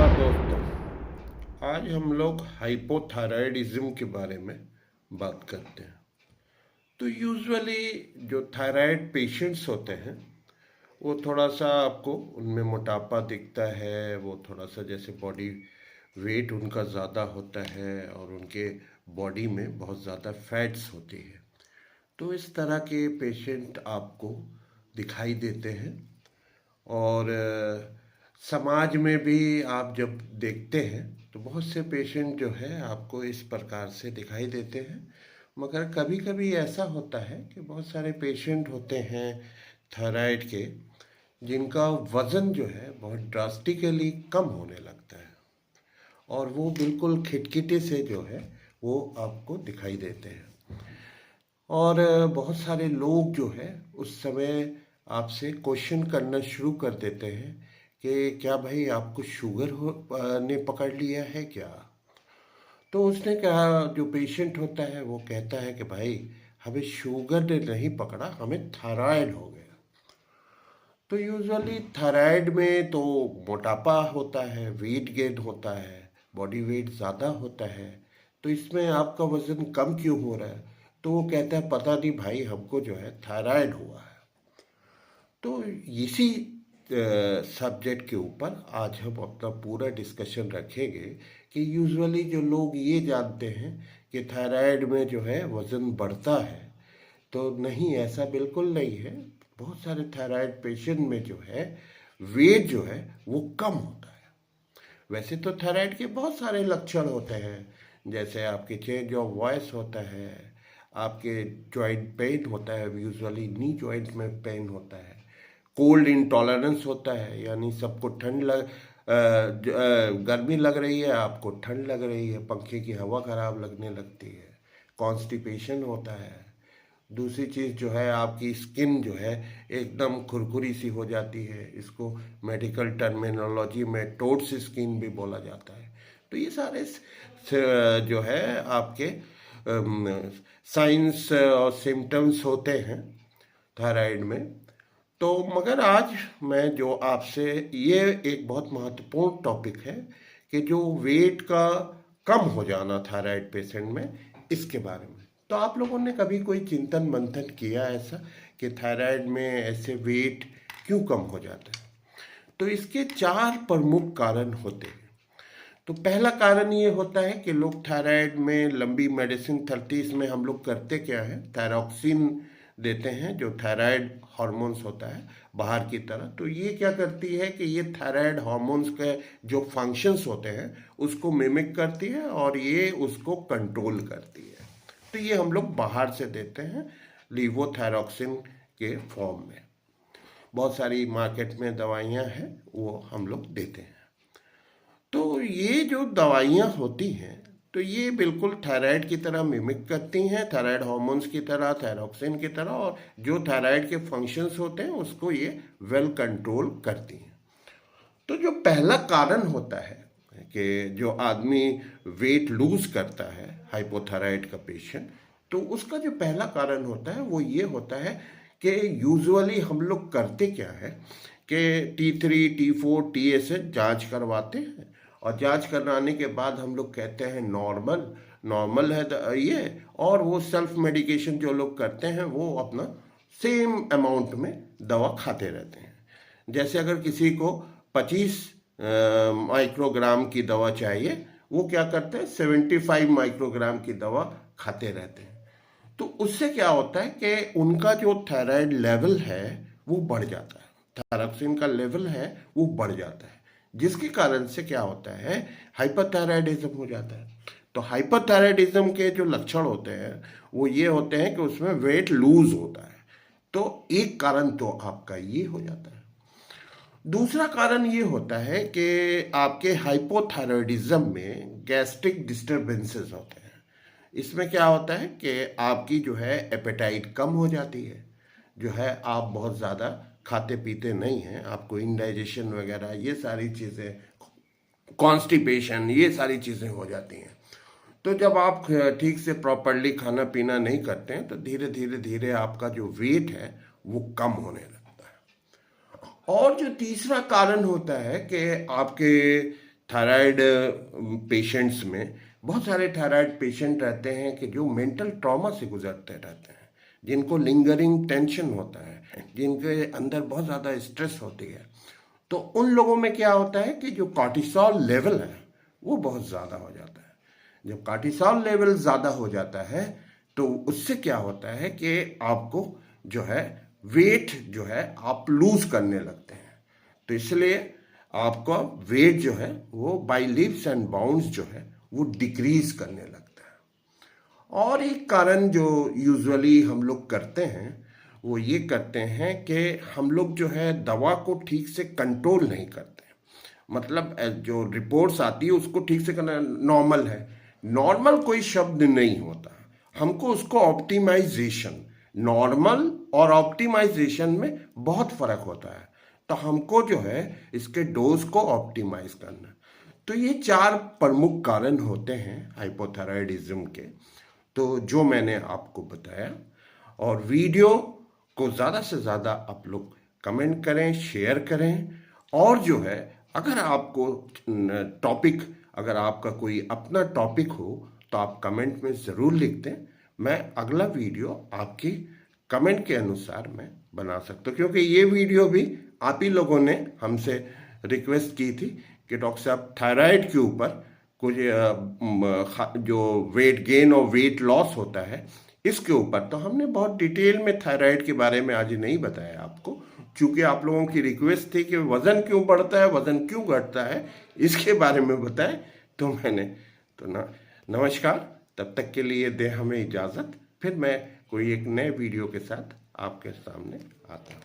नमस्कार दोस्तों। आज हम लोग हाइपोथायराइडिज्म के बारे में बात करते हैं। तो यूजुअली जो थायराइड पेशेंट्स होते हैं वो थोड़ा सा आपको उनमें मोटापा दिखता है, वो थोड़ा सा जैसे बॉडी वेट उनका ज़्यादा होता है और उनके बॉडी में बहुत ज़्यादा फैट्स होती है। तो इस तरह के पेशेंट आपको दिखाई देते हैं और समाज में भी आप जब देखते हैं तो बहुत से पेशेंट जो है आपको इस प्रकार से दिखाई देते हैं। मगर कभी कभी ऐसा होता है कि बहुत सारे पेशेंट होते हैं थायराइड के जिनका वज़न जो है बहुत ड्रास्टिकली कम होने लगता है और वो बिल्कुल खिटखिटे से जो है वो आपको दिखाई देते हैं। और बहुत सारे लोग जो है उस समय आपसे क्वेश्चन करना शुरू कर देते हैं कि क्या भाई आपको शुगर ने पकड़ लिया है क्या। तो उसने कहा, जो पेशेंट होता है वो कहता है कि भाई हमें शुगर ने नहीं पकड़ा, हमें थायराइड हो गया। तो यूजुअली थायराइड में तो मोटापा होता है, वेट गेन होता है, बॉडी वेट ज़्यादा होता है। तो इसमें आपका वज़न कम क्यों हो रहा है? तो वो कहता है पता नहीं भाई, हमको जो है थायराइड हुआ है। तो इसी सब्जेक्ट के ऊपर आज हम अपना पूरा डिस्कशन रखेंगे कि यूजुअली जो लोग ये जानते हैं कि थायराइड में जो है वज़न बढ़ता है, तो नहीं, ऐसा बिल्कुल नहीं है। बहुत सारे थायराइड पेशेंट में जो है वेट जो है वो कम होता है। वैसे तो थायराइड के बहुत सारे लक्षण होते हैं, जैसे आपके चेंज ऑफ वॉइस होता है, आपके जॉइंट पेन होता है, यूजुअली नी जॉइंट में पेन होता है, कोल्ड इंटॉलरेंस होता है, यानी सबको गर्मी लग रही है, आपको ठंड लग रही है, पंखे की हवा खराब लगने लगती है, कॉन्स्टिपेशन होता है। दूसरी चीज़ जो है आपकी स्किन जो है एकदम खुरखुरी सी हो जाती है, इसको मेडिकल टर्मिनोलॉजी में टोट्स स्किन भी बोला जाता है। तो ये सारे जो है आपके साइंस और सिम्टम्स होते हैं थायराइड में। तो मगर आज मैं जो आपसे, ये एक बहुत महत्वपूर्ण टॉपिक है कि जो वेट का कम हो जाना थायराइड पेशेंट में, इसके बारे में। तो आप लोगों ने कभी कोई चिंतन मंथन किया ऐसा कि थायराइड में ऐसे वेट क्यों कम हो जाता है? तो इसके चार प्रमुख कारण होते हैं। तो पहला कारण ये होता है कि लोग थायराइड में लंबी मेडिसिन 30 में हम लोग करते क्या है, थायरॉक्सिन देते हैं, जो थायराइड हार्मोन्स होता है बाहर की तरह। तो ये क्या करती है कि ये थायराइड हार्मोन्स के जो फंक्शंस होते हैं उसको मिमिक करती है और ये उसको कंट्रोल करती है। तो ये हम लोग बाहर से देते हैं लीवोथायरॉक्सिन के फॉर्म में। बहुत सारी मार्केट में दवाइयाँ हैं, वो हम लोग देते हैं। तो ये जो दवाइयाँ होती हैं तो ये बिल्कुल थायराइड की तरह मिमिक करती हैं, थायराइड हार्मोन्स की तरह, थायरॉक्सिन की तरह, और जो थायराइड के फंक्शंस होते हैं उसको ये वेल कंट्रोल करती हैं। तो जो पहला कारण होता है कि जो आदमी वेट लूज करता है, हाइपोथायराइड का पेशेंट, तो उसका जो पहला कारण होता है वो ये होता है कि यूजुअली हम लोग करते क्या है कि T3, T4, TSH जांच करवाते हैं और जांच कराने के बाद हम लोग कहते हैं नॉर्मल नॉर्मल है ये, और वो सेल्फ मेडिकेशन जो लोग करते हैं वो अपना सेम अमाउंट में दवा खाते रहते हैं। जैसे अगर किसी को 25 माइक्रोग्राम की दवा चाहिए, वो क्या करते हैं 75 माइक्रोग्राम की दवा खाते रहते हैं। तो उससे क्या होता है कि उनका जो थायराइड लेवल है वो बढ़ जाता है, थायरॉक्सिन का लेवल है वो बढ़ जाता है, जिसके कारण से क्या होता है, हाइपरथायराइडिज्म हो जाता है। तो हाइपरथायराइडिज्म के जो लक्षण होते हैं वो ये होते हैं कि उसमें वेट लूज होता है। तो एक कारण तो आपका ये हो जाता है। दूसरा कारण ये होता है कि आपके हाइपोथायराइडिज्म में गैस्ट्रिक डिस्टरबेंसेस होते हैं। इसमें क्या होता है कि आपकी जो है एपेटाइट कम हो जाती है, जो है आप बहुत ज़्यादा खाते पीते नहीं हैं, आपको इंडाइजेशन वगैरह ये सारी चीज़ें, कॉन्स्टिपेशन, ये सारी चीज़ें हो जाती हैं। तो जब आप ठीक से प्रॉपरली खाना पीना नहीं करते हैं तो धीरे धीरे धीरे आपका जो वेट है वो कम होने लगता है। और जो तीसरा कारण होता है कि आपके थायराइड पेशेंट्स में बहुत सारे थायराइड पेशेंट रहते हैं कि जो मेंटल ट्रॉमा से गुजरते रहते हैं, जिनको लिंगरिंग टेंशन होता है, जिनके अंदर बहुत ज़्यादा स्ट्रेस होती है। तो उन लोगों में क्या होता है कि जो कॉर्टिसोल लेवल है वो बहुत ज़्यादा हो जाता है। जब कॉर्टिसोल लेवल ज़्यादा हो जाता है तो उससे क्या होता है कि आपको जो है वेट जो है आप लूज करने लगते हैं। तो इसलिए आपका वेट जो है वो बाय लीप्स एंड बाउंड्स जो है वो डिक्रीज करने लगता है। और एक कारण जो यूजुअली हम लोग करते हैं वो ये करते हैं कि हम लोग जो है दवा को ठीक से कंट्रोल नहीं करते। मतलब जो रिपोर्ट्स आती है उसको ठीक से करना नॉर्मल है, नॉर्मल कोई शब्द नहीं होता, हमको उसको ऑप्टिमाइजेशन, नॉर्मल और ऑप्टिमाइजेशन में बहुत फर्क होता है। तो हमको जो है इसके डोज को ऑप्टिमाइज करना। तो ये 4 प्रमुख कारण होते हैं हाइपोथायराइडिज्म के, तो जो मैंने आपको बताया। और वीडियो को ज़्यादा से ज़्यादा आप लोग कमेंट करें, शेयर करें। और जो है अगर आपको टॉपिक, अगर आपका कोई अपना टॉपिक हो तो आप कमेंट में ज़रूर लिख दें। मैं अगला वीडियो आपकी कमेंट के अनुसार मैं बना सकता हूँ, क्योंकि ये वीडियो भी आप ही लोगों ने हमसे रिक्वेस्ट की थी कि डॉक्टर साहब थायराइड के ऊपर कुछ जो वेट गेन और वेट लॉस होता है इसके ऊपर, तो हमने बहुत डिटेल में थायराइड के बारे में आज नहीं बताया आपको, क्योंकि आप लोगों की रिक्वेस्ट थी कि वज़न क्यों बढ़ता है, वज़न क्यों घटता है, इसके बारे में बताएं। तो मैंने तो नमस्कार, तब तक के लिए दे हमें इजाज़त। फिर मैं कोई एक नए वीडियो के साथ आपके सामने आता हूँ।